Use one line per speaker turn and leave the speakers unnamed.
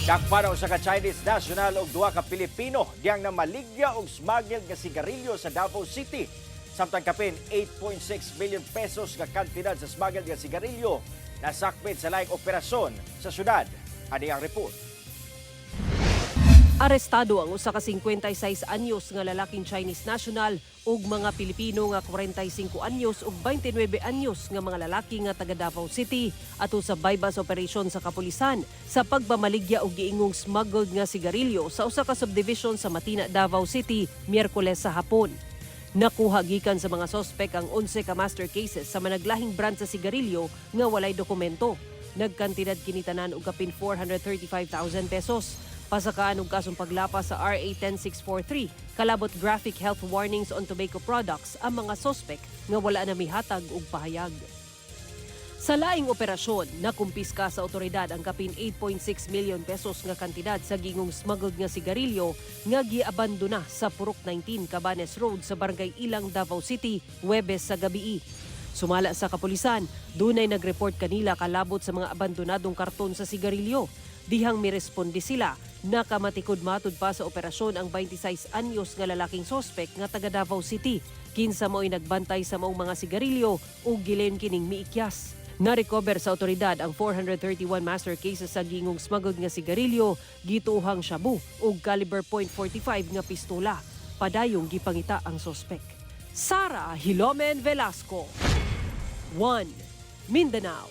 Dakpan sa ka Chinese national ug duha ka Pilipino diyang namaligya og smuggled nga sigarilyo sa Davao City. Samtang kapin 8.6 million pesos nga kantidad sa smuggled nga sigarilyo nasakmit sa laing operasyon sa syudad. Ani ang report.
Arestado ang usa ka 56 anyos nga lalaking Chinese national ug mga Pilipino nga 45 anyos ug 29 anyos nga mga lalaki nga taga Davao City ato sa bypass operation sa kapulisan sa pagpamaligya og giingong smuggled nga sigarilyo sa usa ka subdivision sa Matina, Davao City, Miyerkules sa hapon. Nakuha gikan sa mga sospek ang 11 ka master cases sa managlahing brand sa sigarilyo nga walay dokumento. Nagkantidad kinitanan og kapin 435,000 pesos. Pasakaan og kasong paglapas sa RA 10643, kalabot graphic health warnings on tobacco products ang mga sospek nga wala na mihatag og pahayag. Sa laing operasyon, nakumpiska sa otoridad ang kapin 8.6 million pesos nga kantidad sa gingong smuggled nga sigarilyo nga giabandona sa Purok 19 Cabanes Road sa Barangay Ilang, Davao City, Huwebes sa gabii. Sumala sa kapulisan, dunay nagreport kanila kalabot sa mga abandonadong karton sa sigarilyo. Dihang miresponde sila, nakamatikod matud pa sa operasyon ang 26 anyos nga lalaking sospek nga taga Davao City. Kinsa mo'y nagbantay sa maong mga sigarilyo ug gilen kining miikyas. Na-recover sa otoridad ang 431 master cases sa gingong smuggled nga sigarilyo, gituhang shabu ug caliber .45 nga pistola. Padayong gipangita ang sospek. Sara Hilomen Velasco, 1 Mindanao.